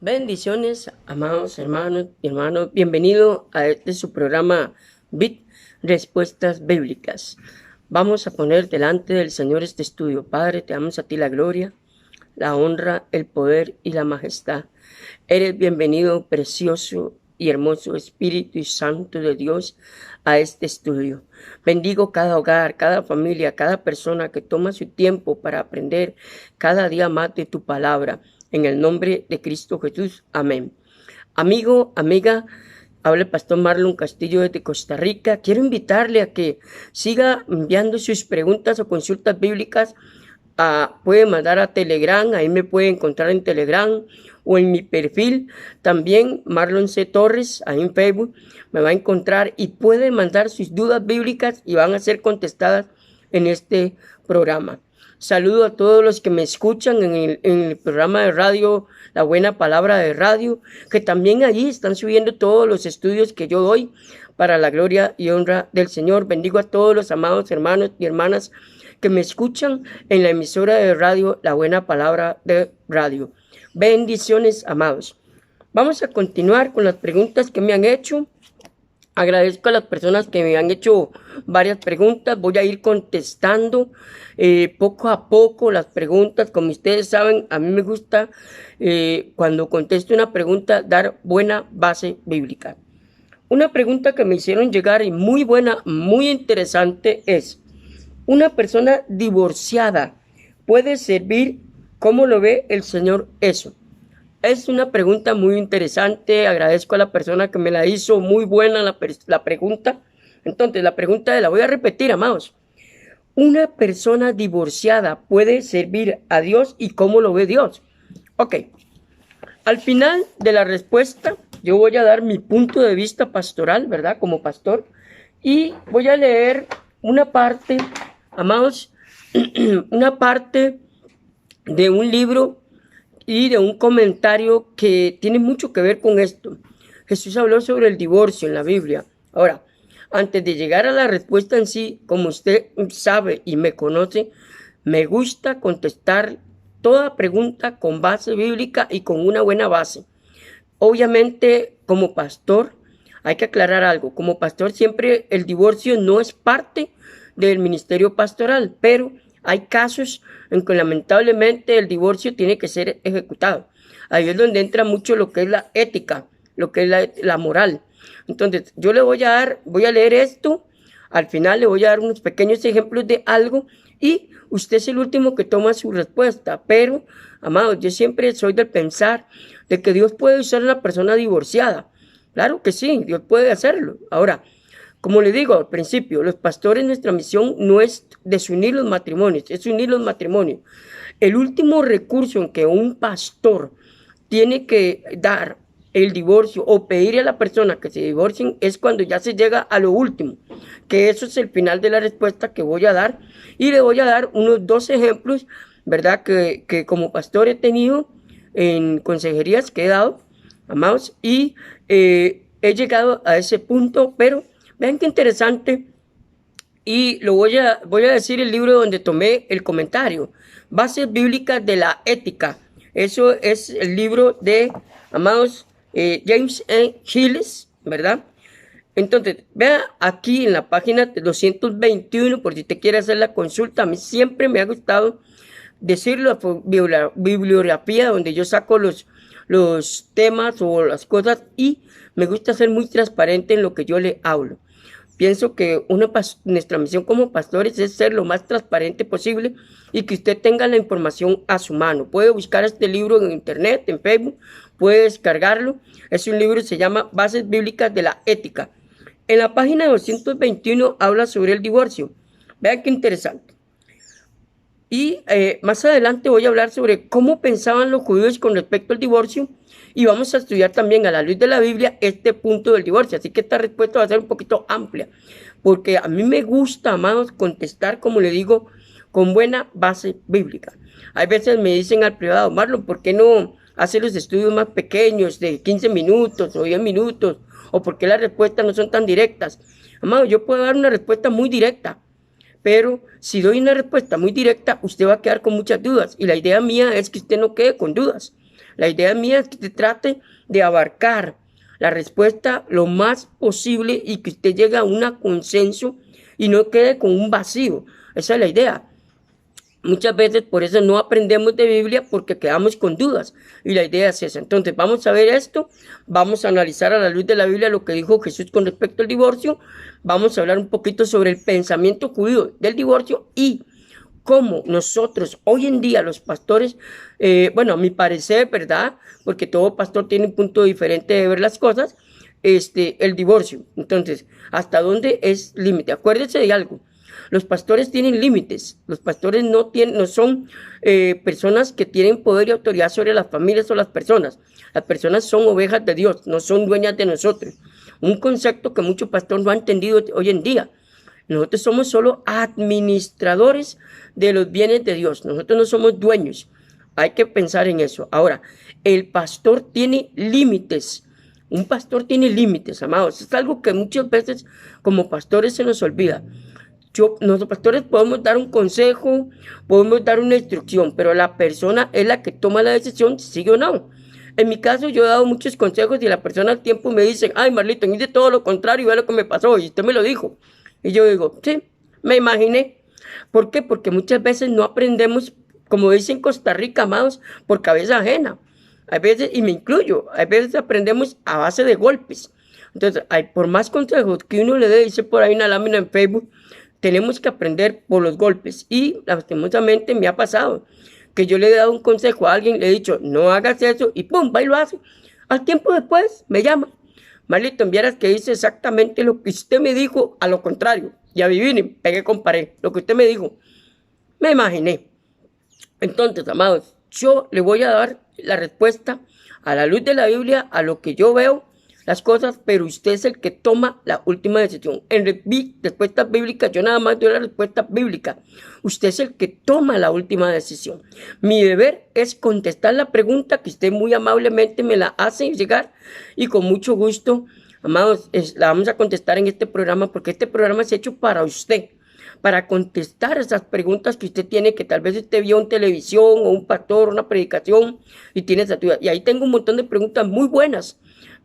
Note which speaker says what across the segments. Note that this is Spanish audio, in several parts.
Speaker 1: Bendiciones, amados hermanos y hermanos. Bienvenido a su programa BIT, Respuestas Bíblicas. Vamos a poner delante del Señor este estudio. Padre, te damos a ti la gloria, la honra, el poder y la majestad. Eres bienvenido, precioso y hermoso Espíritu Santo de Dios, a este estudio. Bendigo cada hogar, cada familia, cada persona que toma su tiempo para aprender cada día más de tu palabra. En el nombre de Cristo Jesús. Amén. Amigo, amiga, habla el pastor Marlon Castillo desde Costa Rica. Quiero invitarle a que siga enviando sus preguntas o consultas bíblicas. Puede mandar a Telegram, ahí me puede encontrar en Telegram o en mi perfil. También Marlon C. Torres, ahí en Facebook, me va a encontrar y puede mandar sus dudas bíblicas y van a ser contestadas en este programa. Saludo a todos los que me escuchan en el programa de radio, La Buena Palabra de Radio, que también allí están subiendo todos los estudios que yo doy para la gloria y honra del Señor. Bendigo a todos los amados hermanos y hermanas que me escuchan en la emisora de radio, La Buena Palabra de Radio. Bendiciones, amados. Vamos a continuar con las preguntas que me han hecho. Agradezco a las personas que me han hecho varias preguntas. Voy a ir contestando poco a poco las preguntas. Como ustedes saben, a mí me gusta cuando contesto una pregunta dar buena base bíblica. Una pregunta que me hicieron llegar y muy buena, muy interesante es: ¿una persona divorciada puede servir? ¿Cómo lo ve el Señor eso? Es una pregunta muy interesante. Agradezco a la persona que me la hizo. Muy buena la pregunta. Entonces, la pregunta la voy a repetir, amados. ¿Una persona divorciada puede servir a Dios y cómo lo ve Dios? Ok. Al final de la respuesta, yo voy a dar mi punto de vista pastoral, ¿verdad? Como pastor. Y voy a leer una parte, amados, una parte de un libro y de un comentario que tiene mucho que ver con esto. Jesús habló sobre el divorcio en la Biblia. Ahora, antes de llegar a la respuesta en sí, como usted sabe y me conoce, me gusta contestar toda pregunta con base bíblica y con una buena base. Obviamente, como pastor, hay que aclarar algo. Como pastor, siempre el divorcio no es parte del ministerio pastoral, pero hay casos en que lamentablemente el divorcio tiene que ser ejecutado. Ahí es donde entra mucho lo que es la ética, lo que es la moral. Entonces, yo le voy a leer esto, al final le voy a dar unos pequeños ejemplos de algo y usted es el último que toma su respuesta. Pero, amados, yo siempre soy del pensar de que Dios puede usar a una persona divorciada. Claro que sí, Dios puede hacerlo. Ahora, como le digo al principio, los pastores, nuestra misión no es desunir los matrimonios, es unir los matrimonios. El último recurso en que un pastor tiene que dar el divorcio o pedirle a la persona que se divorcien es cuando ya se llega a lo último, que eso es el final de la respuesta que voy a dar. Y le voy a dar unos 2 ejemplos, ¿verdad? Que como pastor he tenido en consejerías que he dado, amados, y he llegado a ese punto, pero vean qué interesante. Y voy a decir el libro donde tomé el comentario. Bases bíblicas de la ética. Eso es el libro de, amados, James E. Hillis, ¿verdad? Entonces, vea aquí en la página 221, por si te quiere hacer la consulta. A mí siempre me ha gustado decirlo, bibliografía donde yo saco los temas o las cosas, y me gusta ser muy transparente en lo que yo le hablo. Pienso que nuestra misión como pastores es ser lo más transparente posible y que usted tenga la información a su mano. Puede buscar este libro en internet, en Facebook, puede descargarlo. Es un libro que se llama Bases Bíblicas de la Ética. En la página 221 habla sobre el divorcio. Vean qué interesante. Y más adelante voy a hablar sobre cómo pensaban los judíos con respecto al divorcio, y vamos a estudiar también a la luz de la Biblia este punto del divorcio. Así que esta respuesta va a ser un poquito amplia, porque a mí me gusta, amados, contestar, como le digo, con buena base bíblica. Hay veces me dicen al privado: Marlon, ¿por qué no hace los estudios más pequeños, de 15 minutos o 10 minutos? ¿O por qué las respuestas no son tan directas? Amados, yo puedo dar una respuesta muy directa, pero si doy una respuesta muy directa, usted va a quedar con muchas dudas. Y la idea mía es que usted no quede con dudas. La idea mía es que usted trate de abarcar la respuesta lo más posible y que usted llegue a un consenso y no quede con un vacío. Esa es la idea. Muchas veces por eso no aprendemos de Biblia porque quedamos con dudas y la idea es esa. Entonces vamos a ver esto, vamos a analizar a la luz de la Biblia lo que dijo Jesús con respecto al divorcio, vamos a hablar un poquito sobre el pensamiento judío del divorcio y cómo nosotros hoy en día los pastores, bueno, a mi parecer, ¿verdad? Porque todo pastor tiene un punto diferente de ver las cosas, el divorcio. Entonces, ¿hasta dónde es límite? Acuérdese de algo. Los pastores tienen límites. Los pastores no son personas que tienen poder y autoridad sobre las familias o las personas. Las personas son ovejas de Dios, no son dueñas de nosotros. Un concepto que muchos pastores no han entendido hoy en día. Nosotros somos solo administradores de los bienes de Dios. Nosotros no somos dueños. Hay que pensar en eso. Ahora, el pastor tiene límites. Un pastor tiene límites, amados. Es algo que muchas veces como pastores se nos olvida. Nosotros pastores podemos dar un consejo, podemos dar una instrucción, pero la persona es la que toma la decisión si sigue o no. En mi caso yo he dado muchos consejos y la persona al tiempo me dice, ay Marlito, hice todo lo contrario y ve lo que me pasó y usted me lo dijo. Y yo digo, sí, me imaginé. ¿Por qué? Porque muchas veces no aprendemos, como dicen en Costa Rica, amados, por cabeza ajena. Hay veces, y me incluyo, hay veces aprendemos a base de golpes. Entonces, por más consejos que uno le dé, dice por ahí una lámina en Facebook, tenemos que aprender por los golpes. Y lastimosamente me ha pasado que yo le he dado un consejo a alguien, le he dicho, no hagas eso, y pum, va y lo hace. Al tiempo después me llama. Marlito, vieras que hice exactamente lo que usted me dijo, a lo contrario. Y adivinen, pegué con pared. Lo que usted me dijo, me imaginé. Entonces, amados, yo le voy a dar la respuesta a la luz de la Biblia, a lo que yo veo las cosas, pero usted es el que toma la última decisión. En respuestas bíblicas, yo nada más doy la respuesta bíblica. Usted es el que toma la última decisión. Mi deber es contestar la pregunta que usted muy amablemente me la hace llegar y con mucho gusto, amados, la vamos a contestar en este programa porque este programa es hecho para usted, para contestar esas preguntas que usted tiene, que tal vez usted vio en televisión o un pastor, una predicación y tiene esa duda. Y ahí tengo un montón de preguntas muy buenas.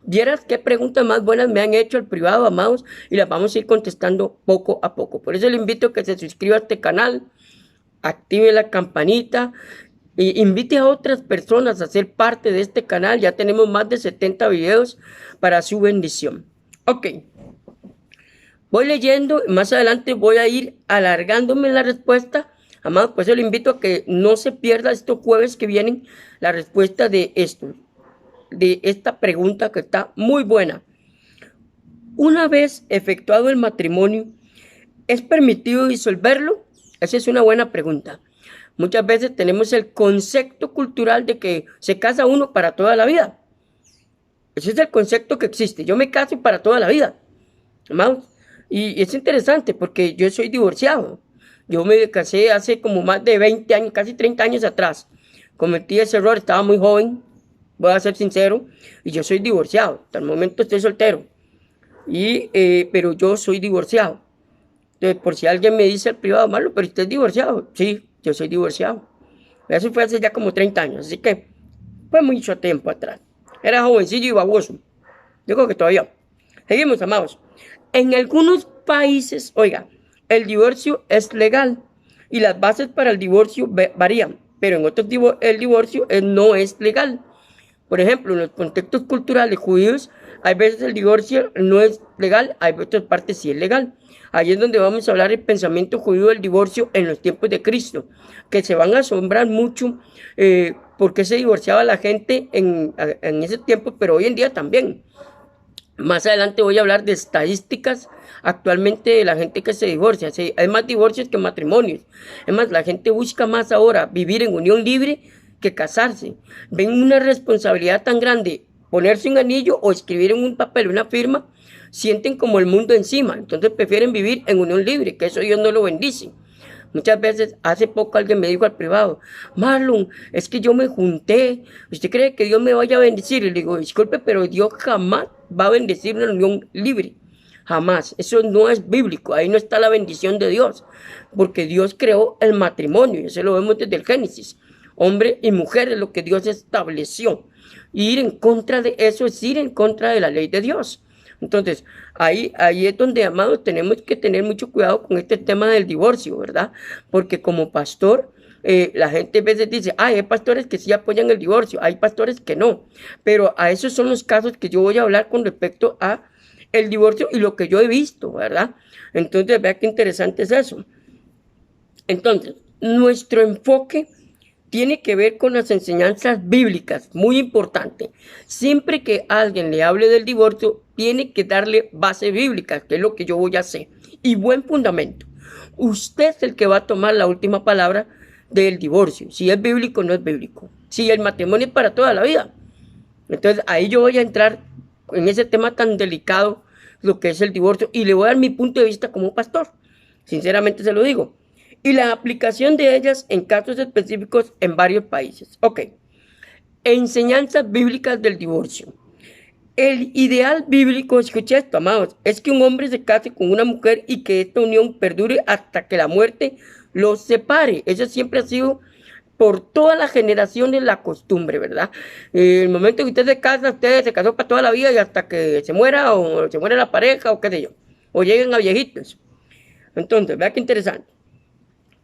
Speaker 1: Vieras qué preguntas más buenas me han hecho al privado, amados, y las vamos a ir contestando poco a poco. Por eso le invito a que se suscriba a este canal, active la campanita e invite a otras personas a ser parte de este canal. Ya tenemos más de 70 videos para su bendición. Ok, voy leyendo, más adelante voy a ir alargándome la respuesta. Amados, por eso le invito a que no se pierda estos jueves que vienen la respuesta de esto, de esta pregunta que está muy buena. Una vez efectuado el matrimonio, ¿es permitido disolverlo? Esa es una buena pregunta. Muchas veces tenemos el concepto cultural de que se casa uno para toda la vida. Ese es el concepto que existe. Yo me caso para toda la vida. Amados. Y es interesante porque yo soy divorciado. Yo me casé hace como más de 20 años, casi 30 años atrás. Cometí ese error, estaba muy joven. Voy a ser sincero, y yo soy divorciado. Hasta el momento estoy soltero. Pero yo soy divorciado. Entonces, por si alguien me dice al privado, Marlo, pero usted es divorciado. Sí, yo soy divorciado. Eso fue hace ya como 30 años, así que fue mucho tiempo atrás. Era jovencillo y baboso. Yo creo que todavía. Seguimos, amados. En algunos países, oiga, el divorcio es legal y las bases para el divorcio varían, pero en otros el divorcio no es legal. Por ejemplo, en los contextos culturales judíos, hay veces el divorcio no es legal, hay otras partes sí es legal. Ahí es donde vamos a hablar el pensamiento judío del divorcio en los tiempos de Cristo, que se van a asombrar mucho por qué se divorciaba la gente en ese tiempo, pero hoy en día también. Más adelante voy a hablar de estadísticas actualmente de la gente que se divorcia. Sí, hay más divorcios que matrimonios. Es más, la gente busca más ahora vivir en unión libre que casarse. Ven una responsabilidad tan grande, ponerse un anillo o escribir en un papel una firma, sienten como el mundo encima, entonces prefieren vivir en unión libre, que eso Dios no lo bendice. Muchas veces, hace poco alguien me dijo al privado, Marlon, es que yo me junté, ¿usted cree que Dios me vaya a bendecir? Y le digo, disculpe, pero Dios jamás va a bendecir una unión libre. Jamás, eso no es bíblico, ahí no está la bendición de Dios, porque Dios creó el matrimonio, y eso lo vemos desde el Génesis. hombre y mujer es lo que Dios estableció. Y ir en contra de eso es ir en contra de la ley de Dios. Entonces, ahí es donde, amados, tenemos que tener mucho cuidado con este tema del divorcio, ¿verdad? Porque como pastor, la gente a veces dice, hay pastores que sí apoyan el divorcio, hay pastores que no. Pero a esos son los casos que yo voy a hablar con respecto a el divorcio y lo que yo he visto, ¿verdad? Entonces, vea qué interesante es eso. Entonces, nuestro enfoque tiene que ver con las enseñanzas bíblicas, muy importante. Siempre que alguien le hable del divorcio, tiene que darle base bíblica, que es lo que yo voy a hacer, y buen fundamento. Usted es el que va a tomar la última palabra del divorcio, si es bíblico o no es bíblico, si el matrimonio es para toda la vida. Entonces ahí yo voy a entrar en ese tema tan delicado, lo que es el divorcio, y le voy a dar mi punto de vista como pastor, sinceramente se lo digo. Y la aplicación de ellas en casos específicos en varios países. Ok, enseñanzas bíblicas del divorcio. El ideal bíblico, escucha esto, amados, es que un hombre se case con una mujer y que esta unión perdure hasta que la muerte los separe. Eso siempre ha sido por todas las generaciones la costumbre, ¿verdad? El momento que usted se casa, usted se casó para toda la vida y hasta que se muera o se muere la pareja o qué sé yo, o lleguen a viejitos. Entonces, vea qué interesante.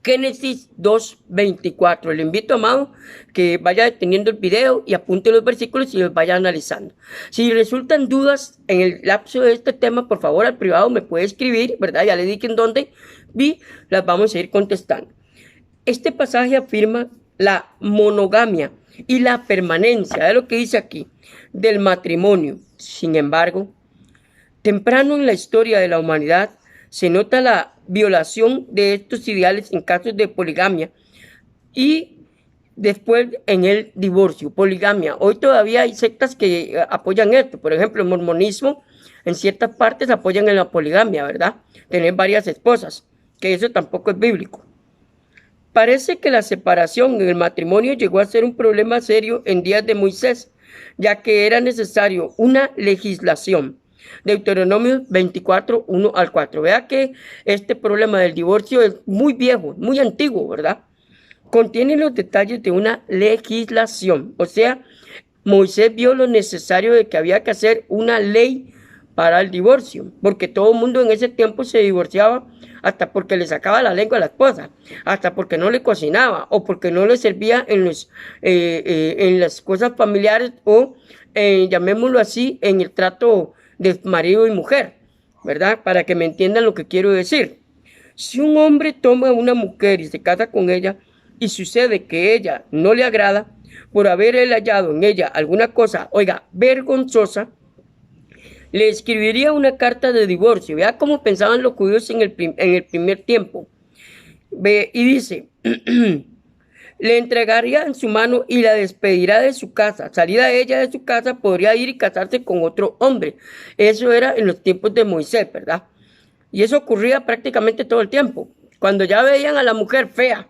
Speaker 1: Génesis 2:24. Le invito, amado, que vaya deteniendo el video y apunte los versículos y los vaya analizando. Si resultan dudas en el lapso de este tema, por favor, al privado me puede escribir, ¿verdad? Ya le dije en dónde vi, las vamos a ir contestando. Este pasaje afirma la monogamia y la permanencia, de lo que dice aquí, del matrimonio. Sin embargo, temprano en la historia de la humanidad, se nota la violación de estos ideales en casos de poligamia y después en el divorcio, poligamia. Hoy todavía hay sectas que apoyan esto, por ejemplo, el mormonismo en ciertas partes apoyan en la poligamia, ¿verdad? Tener varias esposas, que eso tampoco es bíblico. Parece que la separación en el matrimonio llegó a ser un problema serio en días de Moisés, ya que era necesario una legislación. Deuteronomio 24, 1 al 4. Vea que este problema del divorcio es muy viejo, muy antiguo, ¿verdad? Contiene los detalles de una legislación. O sea, Moisés vio lo necesario de que había que hacer una ley para el divorcio, porque todo el mundo en ese tiempo se divorciaba hasta porque le sacaba la lengua a la esposa, hasta porque no le cocinaba o porque no le servía en las cosas familiares o, llamémoslo así, en el trato de marido y mujer, ¿verdad? Para que me entiendan lo que quiero decir. Si un hombre toma a una mujer y se casa con ella y sucede que ella no le agrada por haber él hallado en ella alguna cosa, oiga, vergonzosa, le escribiría una carta de divorcio. Vea cómo pensaban los judíos en el primer tiempo. Ve, y dice, le entregaría en su mano y la despedirá de su casa. Salida ella de su casa, podría ir y casarse con otro hombre. Eso era en los tiempos de Moisés, ¿verdad? Y eso ocurría prácticamente todo el tiempo. Cuando ya veían a la mujer fea,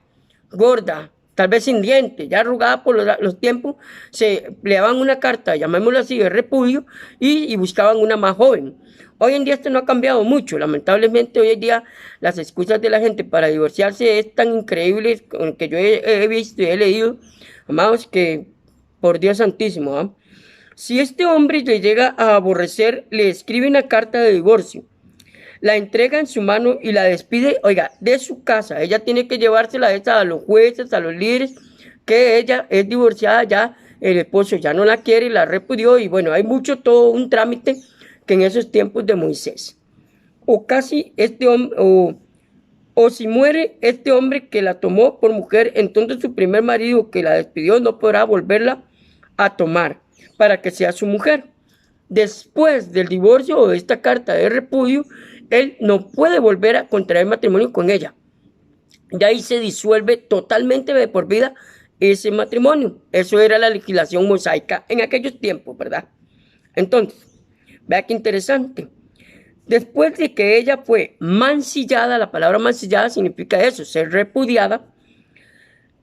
Speaker 1: gorda, tal vez sin dientes, ya arrugada por los tiempos, le daban una carta, llamémoslo así, de repudio y buscaban una más joven. Hoy en día esto no ha cambiado mucho. Lamentablemente hoy en día las excusas de la gente para divorciarse es tan increíble que yo he visto y he leído, amados, que por Dios santísimo, ¿eh? Si este hombre le llega a aborrecer, le escribe una carta de divorcio, la entrega en su mano y la despide, oiga, de su casa. Ella tiene que llevársela a los jueces, a los líderes, que ella es divorciada ya, el esposo ya no la quiere, la repudió y bueno, hay todo un trámite que en esos tiempos de Moisés. O casi este hombre, o si muere este hombre que la tomó por mujer, entonces su primer marido que la despidió no podrá volverla a tomar para que sea su mujer. Después del divorcio o de esta carta de repudio, él no puede volver a contraer matrimonio con ella. Ya ahí se disuelve totalmente de por vida ese matrimonio. Eso era la legislación mosaica en aquellos tiempos, ¿verdad? Entonces, vea qué interesante. Después de que ella fue mancillada, la palabra mancillada significa eso, ser repudiada,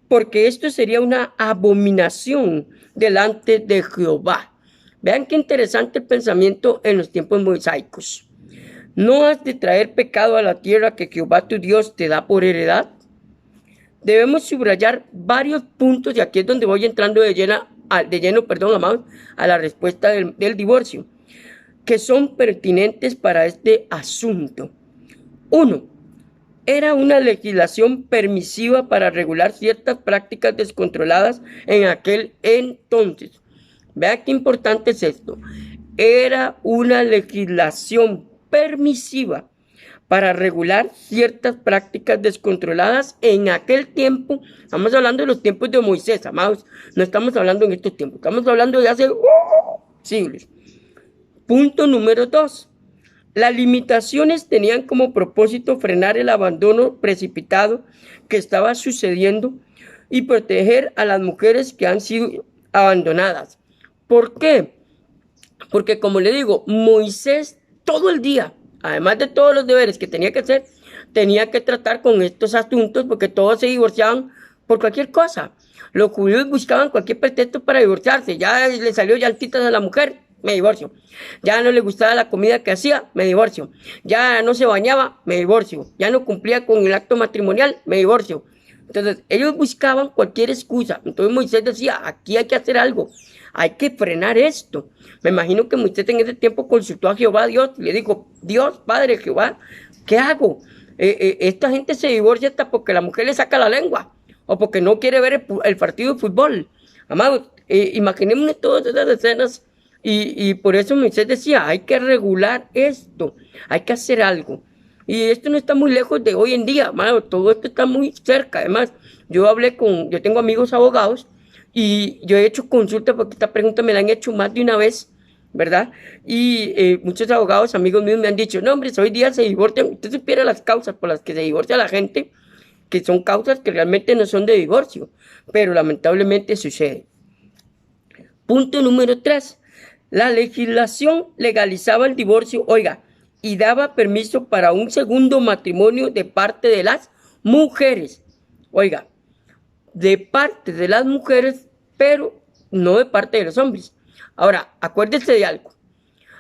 Speaker 1: porque esto sería una abominación delante de Jehová. Vean qué interesante el pensamiento en los tiempos mosaicos. No has de traer pecado a la tierra que Jehová tu Dios te da por heredad. debemos subrayar varios puntos, y aquí es donde voy entrando de lleno, amados, a la respuesta del divorcio, que son pertinentes para este asunto. 1. Era una legislación permisiva para regular ciertas prácticas descontroladas en aquel entonces. Vea qué importante es esto. Era una legislación permisiva para regular ciertas prácticas descontroladas en aquel tiempo. Estamos hablando de los tiempos de Moisés, amados. No estamos hablando en estos tiempos. Estamos hablando de hace siglos. Punto número 2. Las limitaciones tenían como propósito frenar el abandono precipitado que estaba sucediendo y proteger a las mujeres que han sido abandonadas. ¿Por qué? Porque, como le digo, Moisés todo el día, además de todos los deberes que tenía que hacer, tenía que tratar con estos asuntos, porque todos se divorciaban por cualquier cosa. Los judíos buscaban cualquier pretexto para divorciarse. Ya le salió llantitas a la mujer, me divorcio. Ya no le gustaba la comida que hacía, me divorcio. Ya no se bañaba, me divorcio. Ya no cumplía con el acto matrimonial, me divorcio. Entonces, ellos buscaban cualquier excusa. Entonces Moisés decía, aquí hay que hacer algo. Hay que frenar esto. Me imagino que Moisés en ese tiempo consultó a Jehová Dios. Le dijo, Dios, Padre Jehová, ¿qué hago? Esta gente se divorcia hasta porque la mujer le saca la lengua. O porque no quiere ver el partido de fútbol. Amados, imaginémonos todas esas escenas. Y por eso Moisés decía, hay que regular esto. Hay que hacer algo. Y esto no está muy lejos de hoy en día, mano, todo esto está muy cerca. Además, yo tengo amigos abogados y yo he hecho consultas porque esta pregunta me la han hecho más de una vez, ¿verdad? Y muchos abogados, amigos míos, me han dicho, no, hombre, hoy día se divorcian. Usted supiera las causas por las que se divorcia la gente, que son causas que realmente no son de divorcio, pero lamentablemente sucede. Punto número 3. La legislación legalizaba el divorcio, oiga, y daba permiso para un segundo matrimonio de parte de las mujeres. Oiga, de parte de las mujeres, pero no de parte de los hombres. Ahora, acuérdese de algo.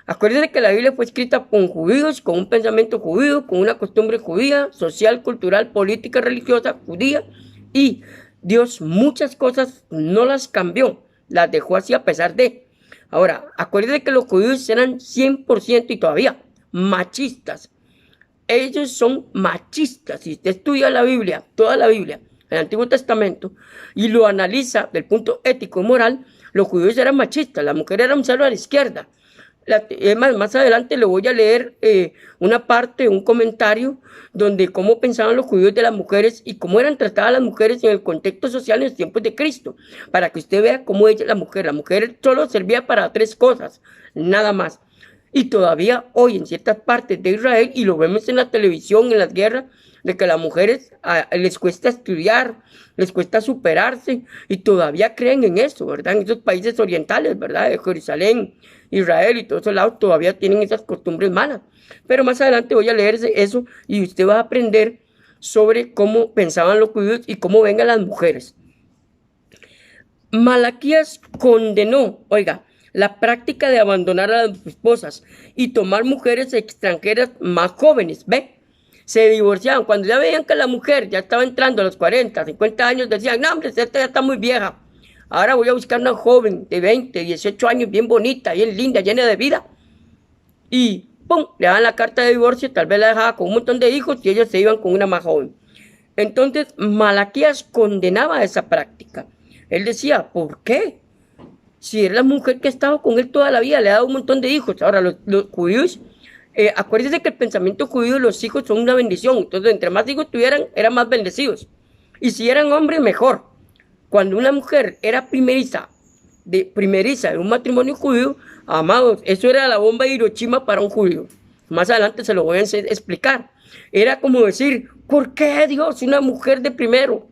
Speaker 1: Acuérdese que la Biblia fue escrita con judíos, con un pensamiento judío, con una costumbre judía, social, cultural, política, religiosa, judía. Y Dios muchas cosas no las cambió, las dejó así a pesar de. Ahora, acuérdese que los judíos eran 100% y todavía machistas. Ellos son machistas. Si usted estudia la Biblia, toda la Biblia, el Antiguo Testamento, y lo analiza del punto ético y moral, los judíos eran machistas, la mujer era un cero a la izquierda. Más adelante le voy a leer una parte, un comentario, donde cómo pensaban los judíos de las mujeres y cómo eran tratadas las mujeres en el contexto social en los tiempos de Cristo, para que usted vea cómo ella, la mujer solo servía para 3 cosas, nada más. Y todavía hoy en ciertas partes de Israel, y lo vemos en la televisión, en las guerras, de que a las mujeres les cuesta estudiar, les cuesta superarse, y todavía creen en eso, ¿verdad? En esos países orientales, ¿verdad? De Jerusalén, Israel y todos esos lados todavía tienen esas costumbres malas. Pero más adelante voy a leer eso y usted va a aprender sobre cómo pensaban los judíos y cómo ven a las mujeres. Malaquías condenó, oiga, la práctica de abandonar a las esposas y tomar mujeres extranjeras más jóvenes, ¿ve? Se divorciaban. Cuando ya veían que la mujer ya estaba entrando a los 40, 50 años, decían, no, hombre, esta ya está muy vieja. Ahora voy a buscar una joven de 20, 18 años, bien bonita, bien linda, llena de vida. Y, ¡pum!, le daban la carta de divorcio, tal vez la dejaba con un montón de hijos y ellos se iban con una más joven. Entonces, Malaquías condenaba esa práctica. Él decía, ¿por qué? Si era la mujer que ha estado con él toda la vida, le ha dado un montón de hijos. Ahora, los judíos, acuérdense que el pensamiento judío, los hijos son una bendición. Entonces, entre más hijos tuvieran, eran más bendecidos. Y si eran hombres, mejor. Cuando una mujer era primeriza de un matrimonio judío, amados, eso era la bomba de Hiroshima para un judío. Más adelante se lo voy a explicar. Era como decir, ¿por qué Dios una mujer de primero?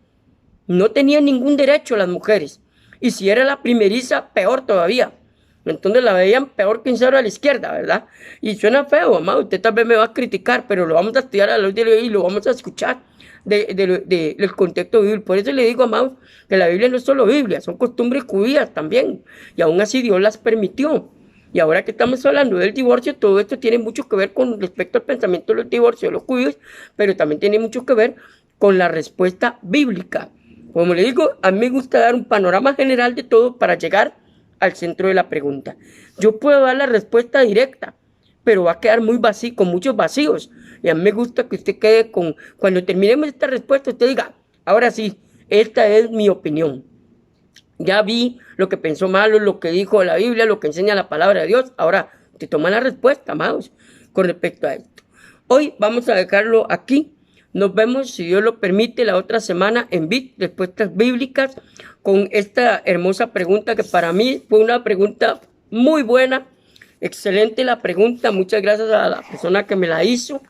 Speaker 1: No tenía ningún derecho las mujeres. Y si era la primeriza, peor todavía. Entonces la veían peor que un cero a la izquierda, ¿verdad? Y suena feo, amado. Usted tal vez me va a criticar, pero lo vamos a estudiar a la luz de hoy y lo vamos a escuchar del contexto bíblico. Por eso le digo, amados, que la Biblia no es solo Biblia, son costumbres judías también. Y aún así Dios las permitió. Y ahora que estamos hablando del divorcio, todo esto tiene mucho que ver con respecto al pensamiento de los divorcios de los judíos, pero también tiene mucho que ver con la respuesta bíblica. Como le digo, a mí me gusta dar un panorama general de todo para llegar al centro de la pregunta. Yo puedo dar la respuesta directa, pero va a quedar muy vacío, con muchos vacíos. Y a mí me gusta que usted quede con, cuando terminemos esta respuesta, usted diga, ahora sí, esta es mi opinión. Ya vi lo que pensó Malo, lo que dijo la Biblia, lo que enseña la palabra de Dios. Ahora, te toma la respuesta, amados, con respecto a esto. Hoy vamos a dejarlo aquí. Nos vemos, si Dios lo permite, la otra semana en BIT, Respuestas Bíblicas, con esta hermosa pregunta que para mí fue una pregunta muy buena. Excelente la pregunta. Muchas gracias a la persona que me la hizo.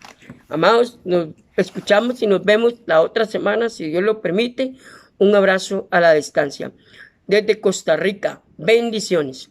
Speaker 1: Amados, nos escuchamos y nos vemos la otra semana, si Dios lo permite. Un abrazo a la distancia. Desde Costa Rica, bendiciones.